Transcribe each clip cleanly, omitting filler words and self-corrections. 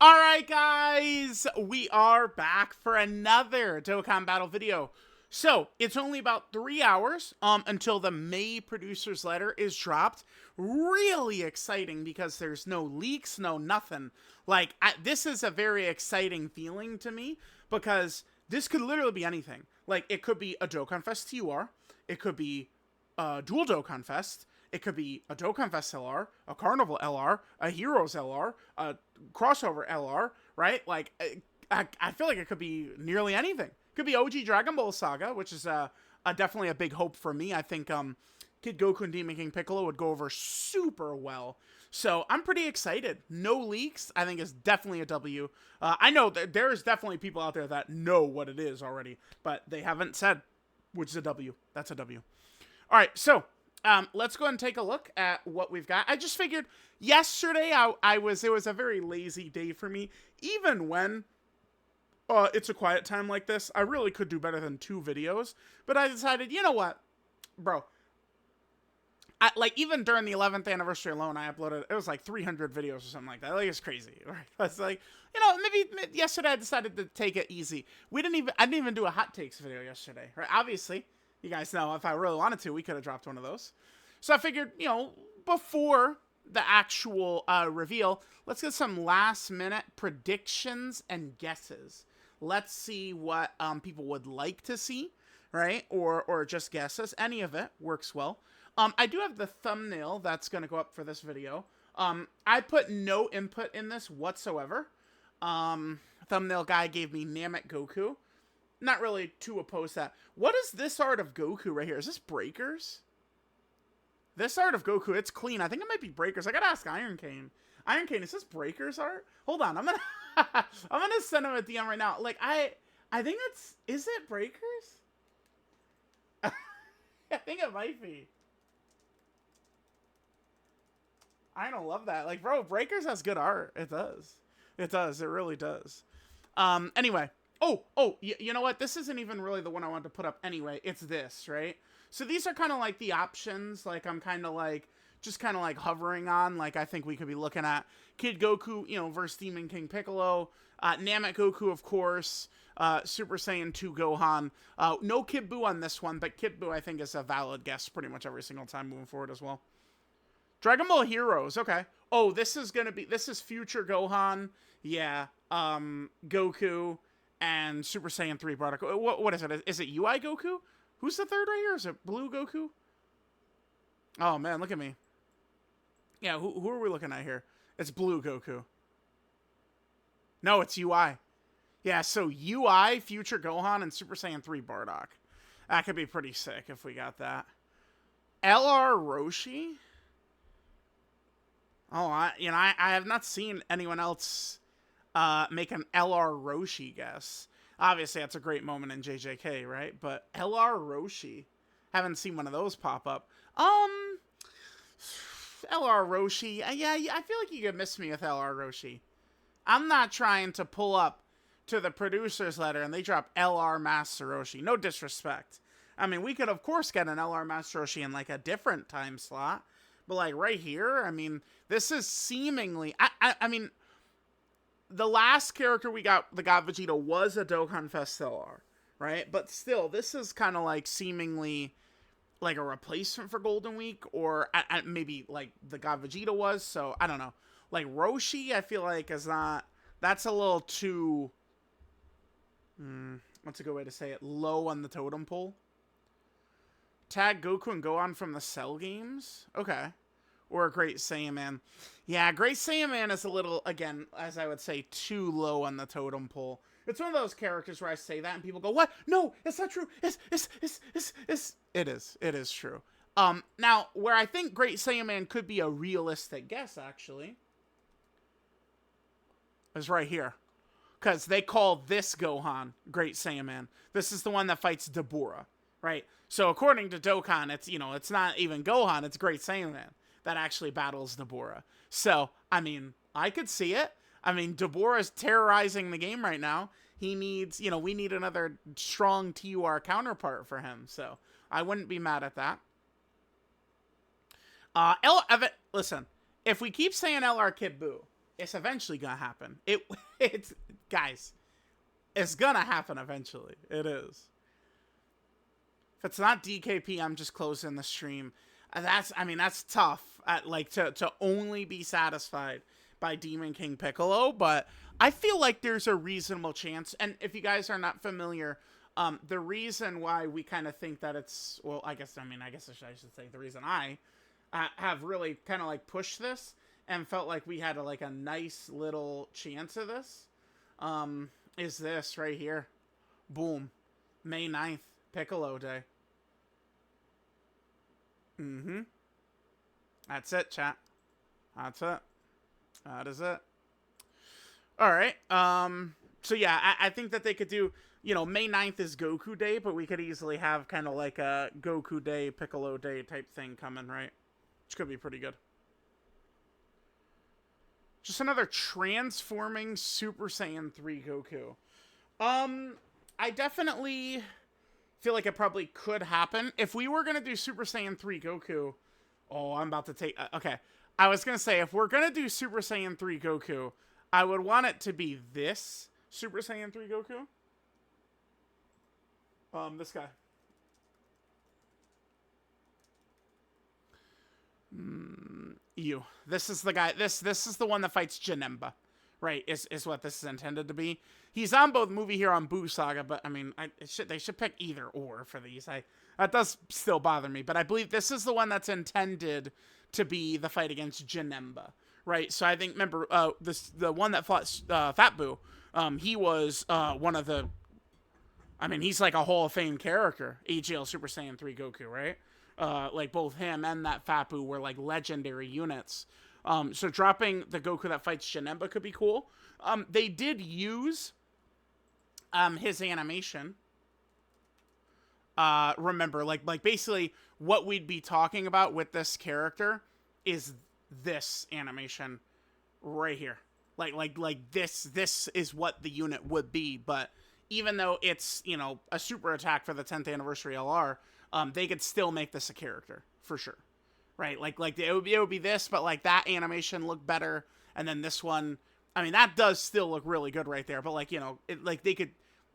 Alright guys, we are back for another Dokkan Battle video. So, it's only about 3 hours until the May producer's letter is dropped. Really exciting because there's no leaks, no nothing. Like, this is a very exciting feeling to me because this could literally be anything. Like, it could be a Dokkan Fest TUR, it could be a Dual Dokkan Fest, it could be a Dokkan Fest LR, a Carnival LR, a Heroes LR, a Crossover LR, right? Like, I feel like it could be nearly anything. It could be OG Dragon Ball Saga, which is definitely a big hope for me. I think Kid Goku and Demon King Piccolo would go over super well. So I'm pretty excited. No leaks, I think is definitely a W. I know that there's definitely people out there that know what it is already, but they haven't said, which is a W. That's a W. All right, so let's go ahead and take a look at what we've got. I just figured yesterday it was a very lazy day for me. Even when it's a quiet time like this, I really could do better than 2 videos. But I decided, you know what, bro? Like, even during the 11th anniversary alone, I uploaded, it was like 300 videos or something like that. Like, it's crazy, right? It's like, you know, maybe yesterday I decided to take it easy. I didn't even do a hot takes video yesterday, right? Obviously, you guys know if I really wanted to, we could have dropped one of those. So I figured, you know, before the actual reveal, let's get some last minute predictions and guesses. Let's see what people would like to see, right? Or just guesses. Any of it works well. I do have the thumbnail that's going to go up for this video. I put no input in this whatsoever. Thumbnail guy gave me Namek Goku. Not really too opposed to that. What is this art of Goku right here? Is this Breakers? This art of Goku, it's clean. I think it might be Breakers. I gotta ask Iron Cane. Iron Cane, is this Breakers art? Hold on, I'm gonna I'm gonna send him a DM right now. Like, I think it's, is it Breakers? I think it might be. I don't love that. Like, bro, Breakers has good art. It does. It does. It really does. Anyway. You know what? This isn't even really the one I wanted to put up anyway. It's this, right? So these are kind of like the options. Like, I'm kind of like, just kind of like hovering on. Like, I think we could be looking at Kid Goku, you know, versus Demon King Piccolo. Namek Goku, of course. Super Saiyan 2 Gohan. No Kid Buu on this one, but Kid Buu, I think, is a valid guess pretty much every single time moving forward as well. Dragon Ball Heroes, okay. Oh, this is future Gohan. Yeah. Goku and Super Saiyan 3 product. What is it? Is it UI Goku? Who's the third right here? Is it Blue Goku? Oh, man, look at me. Yeah, who are we looking at here? It's Blue Goku. No, it's UI. Yeah, so UI, Future Gohan, and Super Saiyan 3 Bardock. That could be pretty sick if we got that. LR Roshi? Oh, I have not seen anyone else make an LR Roshi guess. Obviously, that's a great moment in JJK, right? But LR Roshi, haven't seen one of those pop up. LR Roshi, yeah, I feel like you could miss me with LR Roshi. I'm not trying to pull up to the producer's letter and they drop LR Master Roshi. No disrespect. I mean, we could, of course, get an LR Master Roshi in, like, a different time slot. But, like, right here, I mean, this is seemingly... I mean, the last character we got, the God Vegeta, was a Dokkan Fest LR, right? But still, this is kind of, like, seemingly, like, a replacement for Golden Week, or maybe, like, the God Vegeta was, so, I don't know. Like, Roshi, I feel like, is not... That's a little too... what's a good way to say it? Low on the totem pole. Tag Goku and Gohan from the Cell games? Okay. Or a Great Saiyaman. Yeah, Great Saiyaman is a little, again, as I would say, too low on the totem pole. It's one of those characters where I say that and people go, what? No, it's not true. It is. It is true. Now, where I think Great Saiyaman could be a realistic guess, actually, is right here. Because they call this Gohan Great Saiyaman. This is the one that fights Dabura, right? So according to Dokkan, it's, you know, it's not even Gohan, it's Great Saiyaman that actually battles Dabura. So, I mean, I could see it. I mean, Dabura is terrorizing the game right now. He needs, you know, we need another strong TUR counterpart for him. So, I wouldn't be mad at that. Listen, if we keep saying LR Kid Buu, it's eventually gonna happen. It's guys, it's gonna happen eventually. It is. If it's not DKP, I'm just closing the stream. That's tough. Like to only be satisfied by Demon King Piccolo, but I feel like there's a reasonable chance. And if you guys are not familiar, the reason why we kind of think that it's, well, I guess I should say the reason I have really kind of like pushed this and felt like we had a nice little chance of this, is this right here. Boom. May 9th, Piccolo Day. That's it, chat. That's it. That is it. All right. So yeah, I think that they could do, May 9th is Goku Day, but we could easily have kind of like a Goku Day, Piccolo Day type thing coming, right? Which could be pretty good. Just another transforming Super Saiyan 3 Goku. I definitely feel like it probably could happen. If we were going to do Super Saiyan 3 Goku... Oh, I'm about to take... okay. I was going to say, if we're going to do Super Saiyan 3 Goku, I would want it to be this Super Saiyan 3 Goku. This guy. This is the guy. This is the one that fights Janemba. Right, is what this is intended to be. He's on both Movie Hero and Buu Saga, but I mean, they should pick either or for these. That does still bother me, but I believe this is the one that's intended to be the fight against Janemba, right? So I think, remember, the one that fought Fat Buu, he was one of the, I mean, he's like a Hall of Fame character, AGL Super Saiyan 3 Goku, right? Like both him and that Fat Buu were like legendary units. So dropping the Goku that fights Janemba could be cool. They did use his animation. Remember, like basically what we'd be talking about with this character is this animation right here. Like this is what the unit would be, but even though it's, a super attack for the 10th anniversary LR, they could still make this a character for sure. Right, like it would be this, but like that animation looked better, and then this one, I mean, that does still look really good right there. But they could,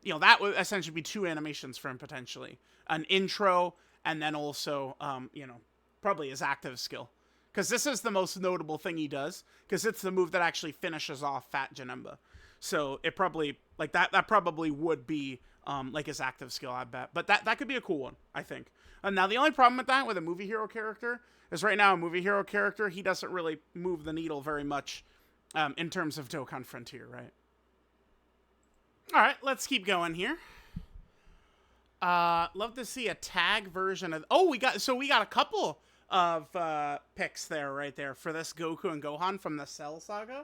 that would essentially be two animations for him potentially, an intro, and then also, probably his active skill, because this is the most notable thing he does, because it's the move that actually finishes off Fat Janemba. So it probably that probably would be like his active skill, I bet. But that could be a cool one, I think. Now the only problem with that with a movie hero character is right now a movie hero character, he doesn't really move the needle very much in terms of Dokkan Frontier, right? All right, let's keep going here. Love to see a tag version of. Oh, we got a couple of picks there, right there for this Goku and Gohan from the Cell Saga.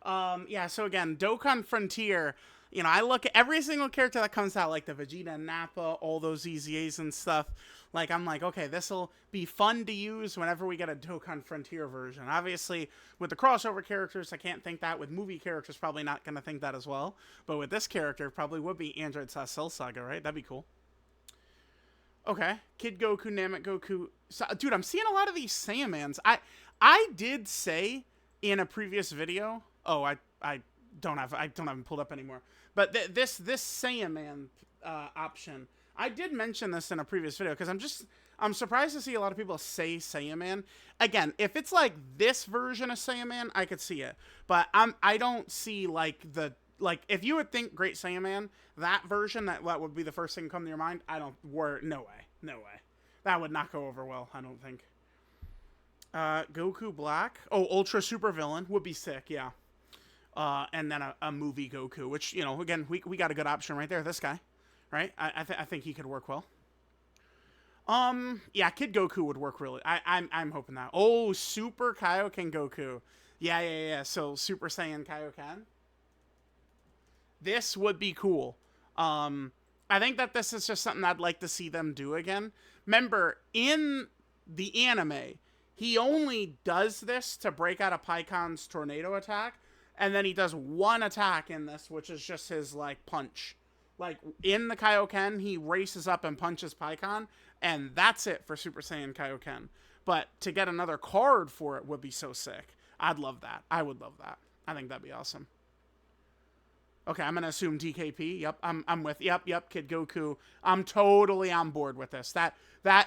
Yeah. So again, Dokkan Frontier. I look at every single character that comes out, like the Vegeta and Nappa, all those EZAs and stuff. Like, I'm like, okay, this will be fun to use whenever we get a Dokkan Frontier version. Obviously, with the crossover characters, I can't think that. With movie characters, probably not going to think that as well. But with this character, probably would be Android / Cell Saga, right? That'd be cool. Okay. Kid Goku, Namek Goku. So, dude, I'm seeing a lot of these Saiyamans. I did say in a previous video. Oh, I don't have them pulled up anymore. But this Saiyaman option, I did mention this in a previous video because I'm surprised to see a lot of people say Saiyaman. Again, if it's like this version of Saiyaman, I could see it. But I don't see if you would think Great Saiyaman, that version, that would be the first thing to come to your mind. No way. That would not go over well, I don't think. Goku Black. Oh, Ultra Super Villain would be sick, yeah. And then a movie Goku, which, again, we got a good option right there. This guy, right? I think he could work well. Yeah, Kid Goku would work really. I'm hoping that. Oh, Super Kaioken Goku. Yeah. So Super Saiyan Kaioken. This would be cool. I think that this is just something I'd like to see them do again. Remember, in the anime, he only does this to break out of Paikon's tornado attack. And then he does one attack in this, which is just his, punch. In the Kaioken, he races up and punches Paikon, and that's it for Super Saiyan Kaioken. But to get another card for it would be so sick. I'd love that. I would love that. I think that'd be awesome. Okay, I'm gonna assume DKP. Yep, I'm with. Yep. Kid Goku. I'm totally on board with this. That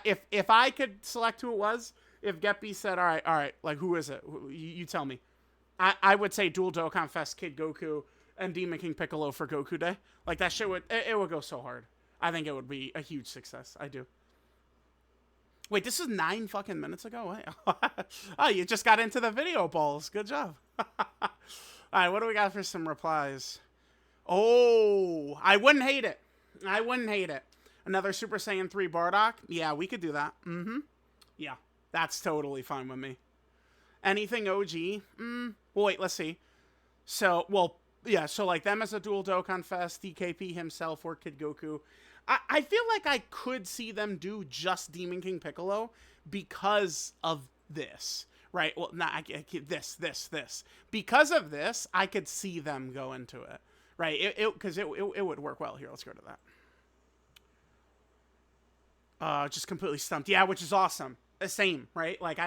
if I could select who it was, if Geppy said, all right, like who is it? You tell me. I would say Dual Dokkan Fest, Kid Goku, and Demon King Piccolo for Goku Day. Like that shit it would go so hard. I think it would be a huge success. I do. Wait, this is 9 fucking minutes ago? Wait. Oh, you just got into the video, balls. Good job. All right, what do we got for some replies? Oh, I wouldn't hate it. I wouldn't hate it. Another Super Saiyan 3 Bardock? Yeah, we could do that. Mm-hmm. Yeah, that's totally fine with me. Anything OG? Well, wait, let's see. So, well, yeah, so like them as a Dual Dokkan Fest, DKP himself, or Kid Goku. I feel like I could see them do just Demon King Piccolo because of this, right? Well, not this. Because of this, I could see them go into it, right? Because it would work well here. Let's go to that. Just completely stumped. Yeah, which is awesome. The same, right? Like I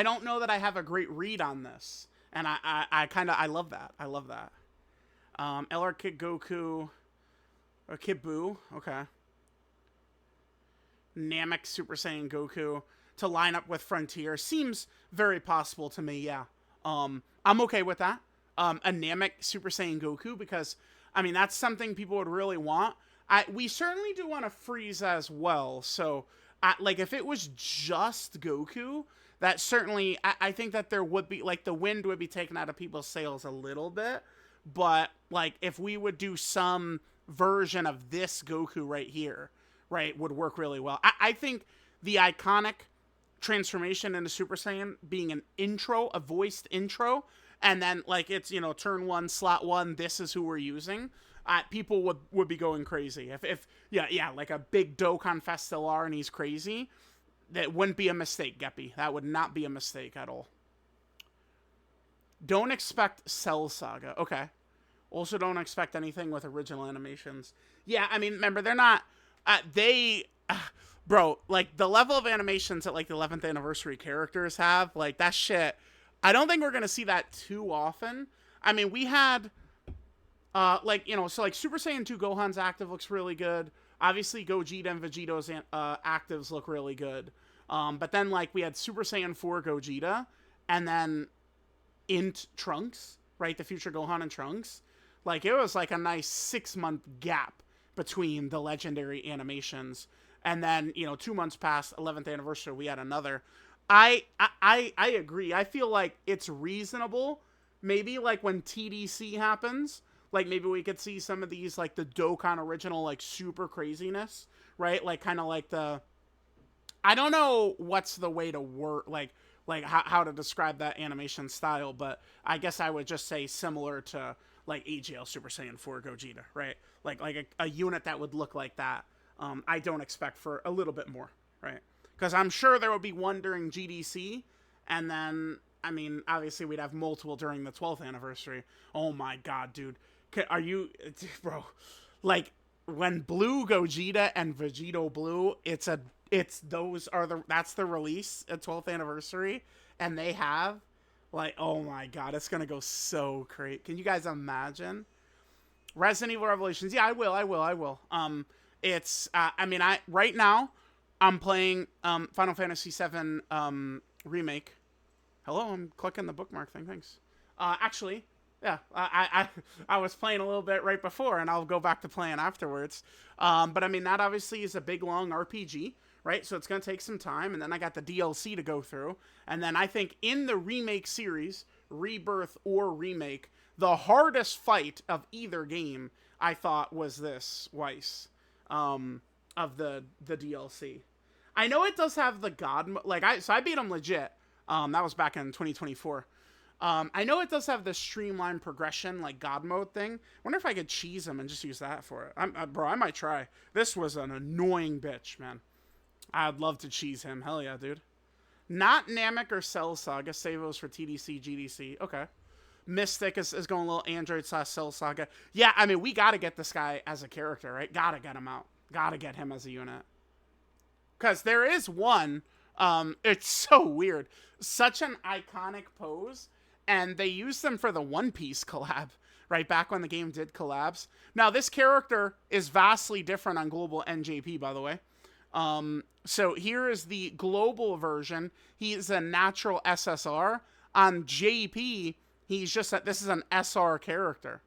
don't know that I have a great read on this, and I love that. I love that. LR Kid Goku. Or Kid Buu, okay. Namek Super Saiyan Goku to line up with Frontier seems very possible to me, yeah. I'm okay with that. A Namek Super Saiyan Goku, because, I mean, that's something people would really want. We certainly do want to Frieza as well, so, like, if it was just Goku, that certainly, I think that there would be, like, the wind would be taken out of people's sails a little bit, but, like, if we would do some version of this Goku right here, right, would work really well. I think the iconic transformation into Super Saiyan being an intro, a voiced intro, and then like it's, you know, turn 1, slot 1, this is who we're using, people would be going crazy. If yeah, like a big Dokkan Fest LR and he's crazy, that wouldn't be a mistake, Geppy. That would not be a mistake at all. Don't expect Cell Saga. Okay. Also, don't expect anything with original animations. Yeah, I mean, remember, they're not... bro, like, the level of animations that, like, the 11th anniversary characters have, like, that shit... I don't think we're going to see that too often. I mean, we had... like, you know, so, like, Super Saiyan 2 Gohan's active looks really good. Obviously, Gogeta and Vegeto's actives look really good. But then, like, we had Super Saiyan 4 Gogeta, and then Int Trunks, right? The future Gohan and Trunks. Like, it was like a nice 6-month gap between the legendary animations. And then, you know, 2 months past 11th anniversary, we had another. I agree. I feel like it's reasonable. Maybe, like, when TDC happens, like, maybe we could see some of these, like, the Dokkan original, like, super craziness, right? Like, kind of like the... I don't know what's the way to work, like how to describe that animation style, but I guess I would just say similar to... like AGL Super Saiyan 4 Gogeta, right? Like a unit that would look like that. I don't expect for a little bit more, right? Because I'm sure there will be one during GDC, and then, I mean, obviously we'd have multiple during the 12th anniversary. Oh my god, dude. Are you... Bro, like, when Blue Gogeta and Vegito Blue, that's the release at 12th anniversary, and they have... like, oh my god, it's gonna go so great. Can you guys imagine? Resident Evil Revelations. Yeah, I will. It's, I mean, right now, I'm playing, Final Fantasy VII, Remake. Hello, I'm clicking the bookmark thing, thanks. Actually, yeah, I was playing a little bit right before, and I'll go back to playing afterwards. But I mean, that obviously is a big, long RPG. Right, so it's going to take some time, and then I got the DLC to go through, and then I think in the remake series, Rebirth or Remake, the hardest fight of either game, I thought, was this Weiss, of the DLC. I know it does have the God, so I beat him legit, that was back in 2024. I know it does have the streamlined progression, like God mode thing. Wonder if I could cheese him and just use that for it. Bro, I might try. This was an annoying bitch, man. I'd love to cheese him. Hell yeah, dude. Not Namek or Cell Saga. Save those for TDC, GDC. Okay. Mystic is going a little Android / Cell Saga. Yeah, I mean, we got to get this guy as a character, right? Got to get him out. Got to get him as a unit. Because there is one. It's so weird. Such an iconic pose. and they used them for the One Piece collab, right back when the game did collabs. Now, this character is vastly different on global NJP, by the way. So here is the global version. He is a natural SSR. On JP, he's just that this is an SR character.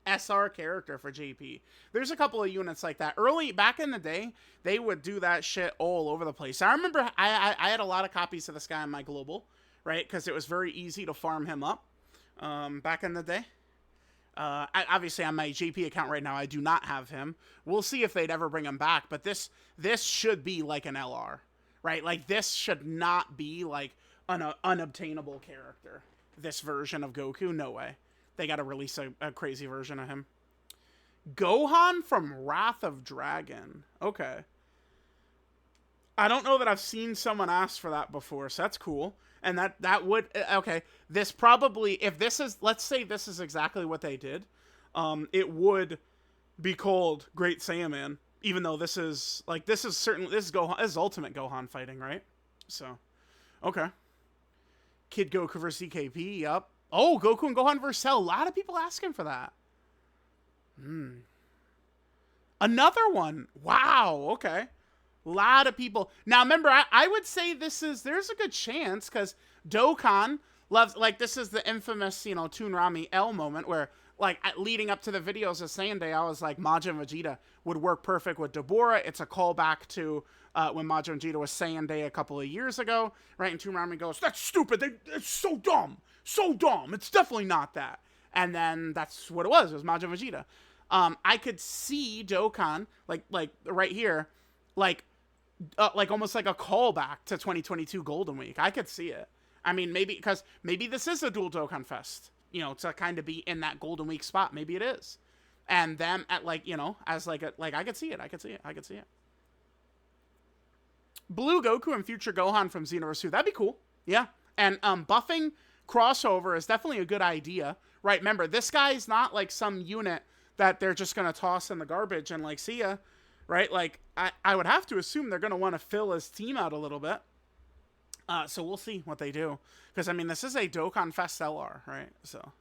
SR character for JP. There's a couple of units like that. Early, back in the day, they would do that shit all over the place. I remember I had a lot of copies of this guy on my global, right? Because it was very easy to farm him up back in the day. Obviously, on my JP account right now, I do not have him. We'll see if they'd ever bring him back. But this should be like an LR, right? Like, this should not be like an unobtainable character. This version of Goku, no way. They got to release a crazy version of him. Gohan from Wrath of Dragon. Okay. I don't know that I've seen someone ask for that before, so that's cool. And that would... Okay, this probably... If this is... Let's say this is exactly what they did. It would be called Great Saiyaman. Even though this is... Like, this is certainly... This is Gohan... This is Ultimate Gohan fighting, right? So, okay. Kid Goku vs. DKP, yup. Oh, Goku and Gohan vs. Cell. A lot of people asking for that. Another one. Wow, okay. A lot of people. Now, remember, I would say there's a good chance, because Dokkan loves, like, this is the infamous, you know, Toonrami L moment where, like, leading up to the videos of Saiyan Day, I was like, Majin Vegeta would work perfect with Deborah. It's a callback to when Majin Vegeta was Saiyan Day a couple of years ago, right? And Toonrami goes, that's stupid. It's so dumb. So dumb. It's definitely not that. And then that's what it was. It was Majin Vegeta. I could see Dokkan, like right here, like almost like a callback to 2022 Golden Week. I could see it. I mean, maybe this is a dual Dokkan Fest, you know, to kind of be in that Golden Week spot. Maybe it is. And them at, like, you know, as like a, like, I could see it. I could see it. Blue Goku and Future Gohan from Xenoverse 2. That'd be cool. Yeah. And buffing crossover is definitely a good idea, right? Remember, this guy's not like some unit that they're just going to toss in the garbage and, like, see ya, right? Like, I would have to assume they're going to want to fill his team out a little bit. So we'll see what they do. Because, I mean, this is a Dokkan Fest LR, right? So,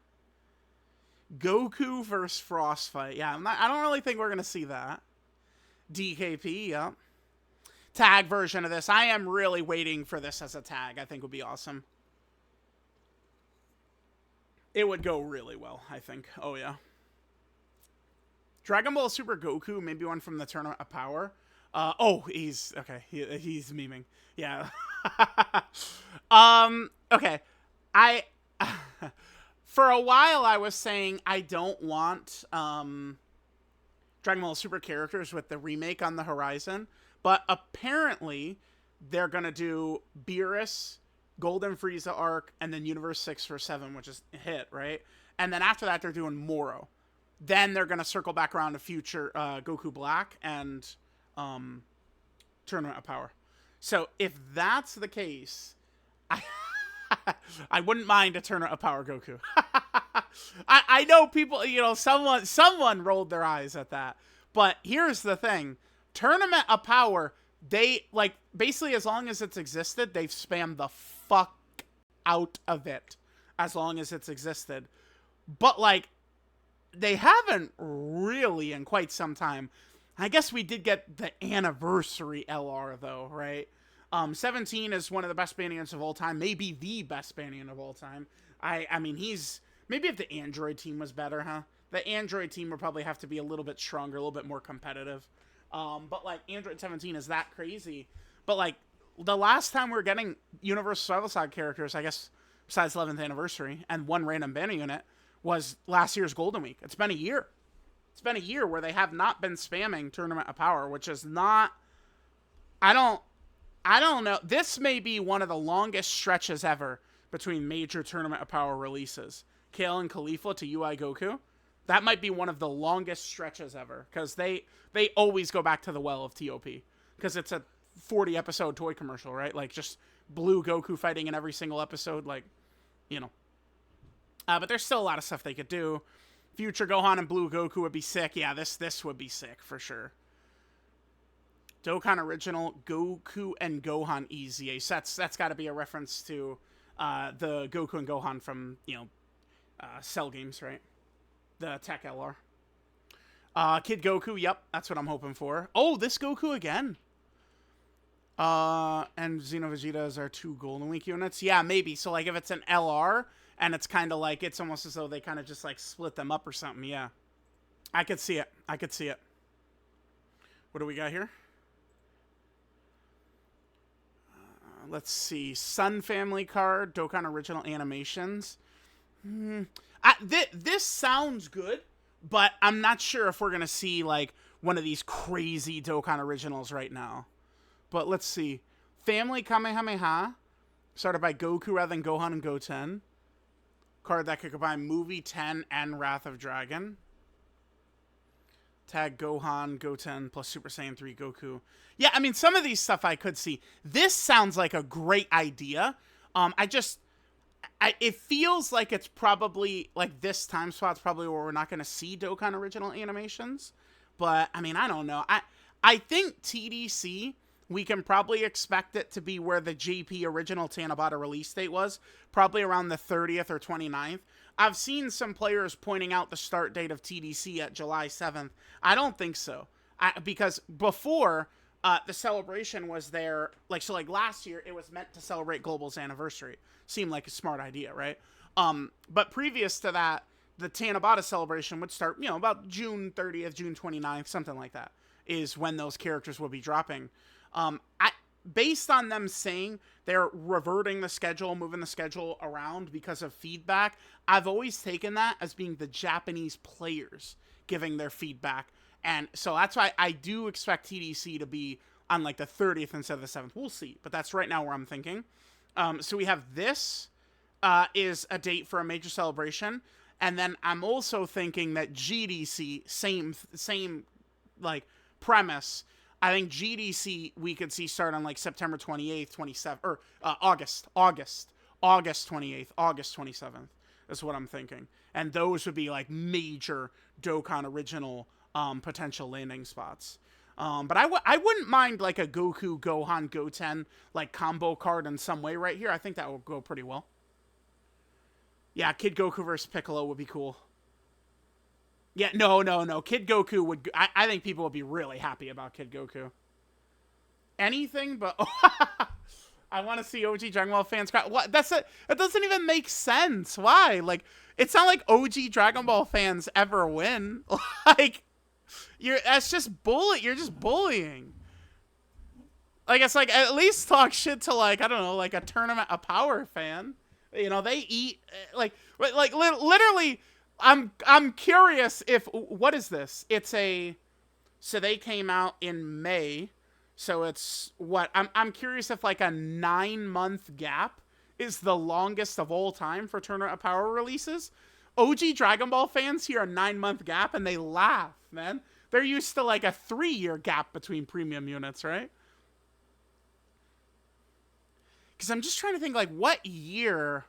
Goku versus Frostfight. Yeah, I don't really think we're going to see that. DKP, yeah. Tag version of this. I am really waiting for this as a tag. I think would be awesome. It would go really well, I think. Oh, yeah. Dragon Ball Super Goku, maybe one from the Tournament of Power. Oh, he's... Okay, he's memeing. Yeah. Okay. For a while, I was saying I don't want Dragon Ball Super characters with the remake on the horizon. But apparently, they're going to do Beerus, Golden Frieza arc, and then Universe 6 for 7, which is a hit, right? And then after that, they're doing Moro. Then they're going to circle back around to future Goku Black and Tournament of Power. So if that's the case, I wouldn't mind a Tournament of Power Goku. I know people, you know, someone rolled their eyes at that. But here's the thing. Tournament of Power, they, like, basically as long as it's existed, they've spammed the fuck out of it. As long as it's existed. But, like, they haven't really in quite some time. I guess we did get the anniversary LR, though, right? 17 is one of the best Bandians of all time. Maybe the best Bandian of all time. I mean, he's... Maybe if the Android team was better, huh? The Android team would probably have to be a little bit stronger, a little bit more competitive. But, like, Android 17 is that crazy. But, like, the last time we were getting Universal Survival Side characters, I guess, besides 11th Anniversary, and one random banner unit, was last year's Golden Week. It's been a year. It's been a year where they have not been spamming Tournament of Power, which is not... I don't know. This may be one of the longest stretches ever between major Tournament of Power releases. Kale and Khalifa to UI Goku. That might be one of the longest stretches ever. Because they always go back to the well of TOP. Because it's a 40-episode toy commercial, right? Like, just blue Goku fighting in every single episode. Like, you know. But there's still a lot of stuff they could do. Future Gohan and Blue Goku would be sick. Yeah, this would be sick for sure. Dokkan Original, Goku and Gohan EZA. So that's got to be a reference to the Goku and Gohan from, Cell Games, right? The Tech LR. Kid Goku, yep, that's what I'm hoping for. Oh, this Goku again. And Xenovegetas are 2 Golden Week units. Yeah, maybe. So, like, if it's an LR, and it's kind of like, it's almost as though they kind of just, like, split them up or something, yeah. I could see it. I could see it. What do we got here? Let's see. Sun Family card, Dokkan Original Animations. This sounds good, but I'm not sure if we're going to see, like, one of these crazy Dokkan Originals right now. But let's see. Family Kamehameha, started by Goku rather than Gohan and Goten. Card that could combine Movie 10 and Wrath of Dragon. Tag Gohan, Goten, plus Super Saiyan 3 Goku. Yeah, I mean, some of these stuff I could see. This sounds like a great idea. It feels like it's probably, like, this time spot's probably where we're not going to see Dokkan Original Animations. But, I mean, I don't know. I think TDC, we can probably expect it to be where the JP original Tanabata release date was, probably around the 30th or 29th. I've seen some players pointing out the start date of TDC at July 7th. I don't think so. Because before, the celebration was there, like, so, like, last year, it was meant to celebrate Global's anniversary. Seemed like a smart idea, right? But previous to that, the Tanabata celebration would start, about June 30th, June 29th, something like that, is when those characters will be dropping. Based on them saying they're reverting the schedule, moving the schedule around because of feedback, I've always taken that as being the Japanese players giving their feedback. And so that's why I do expect TDC to be on, like, the 30th instead of the 7th. We'll see. But that's right now where I'm thinking. So we have this is a date for a major celebration. And then I'm also thinking that GDC, same like, premise. I think GDC we could see start on, like, September 28th, 27th, or August 28th, August 27th is what I'm thinking. And those would be, like, major Dokkan Original potential landing spots. But I wouldn't mind, like, a Goku, Gohan, Goten, like, combo card in some way right here. I think that will go pretty well. Yeah, Kid Goku versus Piccolo would be cool. Yeah, no. Kid Goku would... I think people would be really happy about Kid Goku. Anything but... I want to see OG Dragon Ball fans cry. What? That doesn't even make sense. Why? Like, it's not like OG Dragon Ball fans ever win. Like, that's just you're just bullying. Like, it's like, at least talk shit to, like, I don't know, like a Tournament of Power fan. They eat, like literally... I'm curious if, what is this? So they came out in May, so it's what? I'm curious if, like, a 9-month gap is the longest of all time for Tournament of Power releases. OG Dragon Ball fans hear a 9-month gap and they laugh, man. They're used to, like, a 3-year gap between premium units, right? Because I'm just trying to think, like, what year...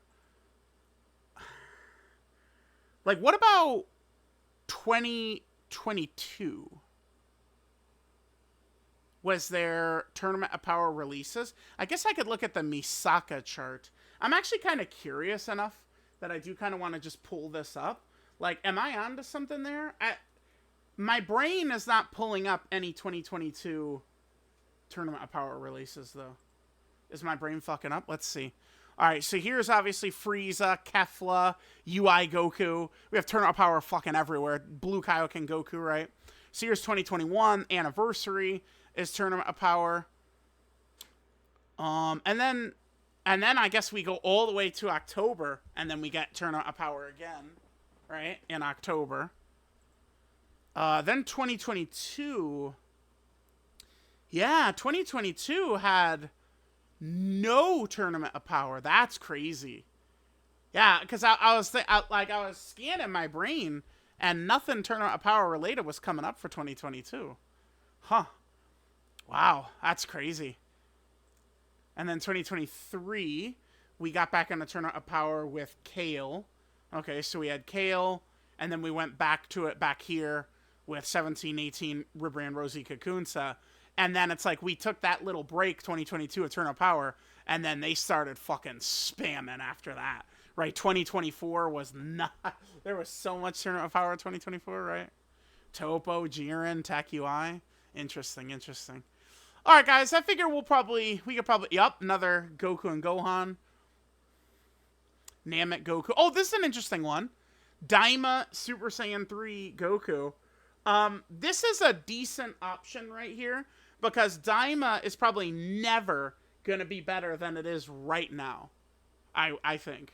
Like, what about 2022? Was there Tournament of Power releases? I guess I could look at the Misaka chart. I'm actually kind of curious enough that I do kind of want to just pull this up. Like, am I onto something there? My brain is not pulling up any 2022 Tournament of Power releases, though. Is my brain fucking up? Let's see. All right, so here's obviously Frieza, Kefla, UI Goku. We have Tournament of Power fucking everywhere. Blue Kaioken Goku, right? So here's 2021 anniversary is Tournament of Power. And then I guess we go all the way to October, and then we get Tournament of Power again, right? In October. Then 2022. Yeah, 2022 had... no Tournament of Power. That's crazy. Yeah, because I was scanning my brain and nothing Tournament of Power related was coming up for 2022. Huh. Wow, that's crazy. And then 2023, we got back into Tournament of Power with Kale. Okay, so we had Kale, and then we went back to it back here with 17, 18, Ribrand, Rosie, Kakunsa. And then it's like we took that little break, 2022 Eternal Power, and then they started fucking spamming after that. Right? 2024 was not. There was so much Eternal Power in 2024, right? Topo, Jiren, Tech UI. Interesting, interesting. All right, guys. I figure we could probably, yep, another Goku and Gohan. Namek Goku. Oh, this is an interesting one. Daima Super Saiyan 3 Goku. This is a decent option right here because Daima is probably never gonna be better than it is right now. I think.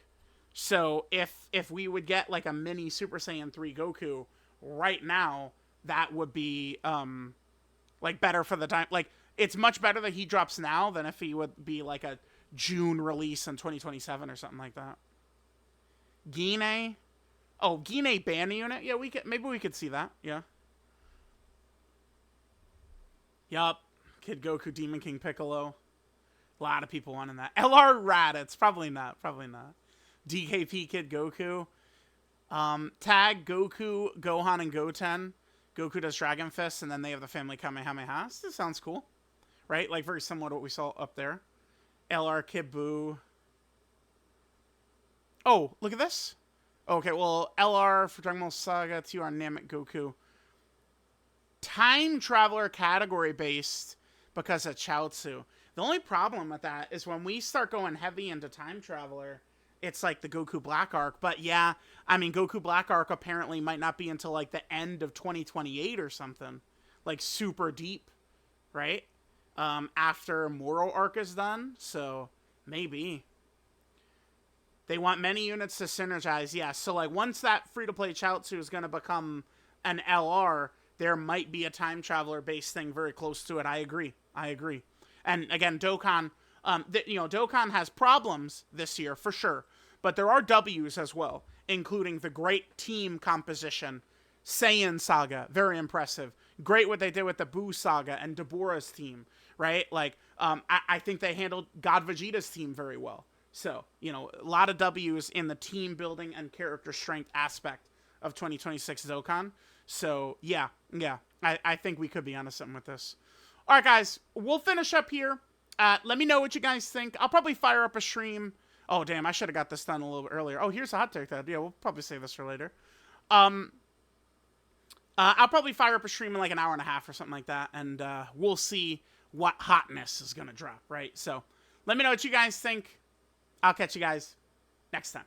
So if we would get like a mini Super Saiyan 3 Goku right now, that would be like better for the time. Like it's much better that he drops now than if he would be like a June release in 2027 or something like that. Gine. Oh, Gine ban unit? Yeah, maybe we could see that. Yeah. Yup. Kid Goku, Demon King Piccolo. A lot of people wanting that. LR Raditz. Probably not. Probably not. DKP Kid Goku. Tag Goku, Gohan, and Goten. Goku does Dragon Fist, and then they have the family Kamehameha. This sounds cool. Right? Like very similar to what we saw up there. LR Kid Buu. Oh, look at this. Okay, well, LR for Dragon Ball Saga, TR Namek Goku. Time Traveler category based because of Chaozu. The only problem with that is when we start going heavy into Time Traveler, it's like the Goku Black Arc. But yeah, I mean, Goku Black Arc apparently might not be until like the end of 2028 or something. Like super deep, right? After Moro Arc is done. So maybe. They want many units to synergize. Yeah, so like once that free-to-play Chaozu is going to become an LR, there might be a Time Traveler-based thing very close to it. I agree. And again, Dokkan, Dokkan has problems this year for sure, but there are W's as well, including the great team composition. Saiyan Saga, very impressive. Great what they did with the Buu Saga and Deborah's team, right? Like, I think they handled God Vegeta's team very well. So, a lot of W's in the team building and character strength aspect of 2026 Dokkan. So, yeah, I think we could be onto something with this. All right, guys, we'll finish up here. Let me know what you guys think. I'll probably fire up a stream. Oh, damn, I should have got this done a little bit earlier. Oh, here's a hot take. Yeah, we'll probably save this for later. I'll probably fire up a stream in like an hour and a half or something like that, and we'll see what hotness is going to drop, right? So, let me know what you guys think. I'll catch you guys next time.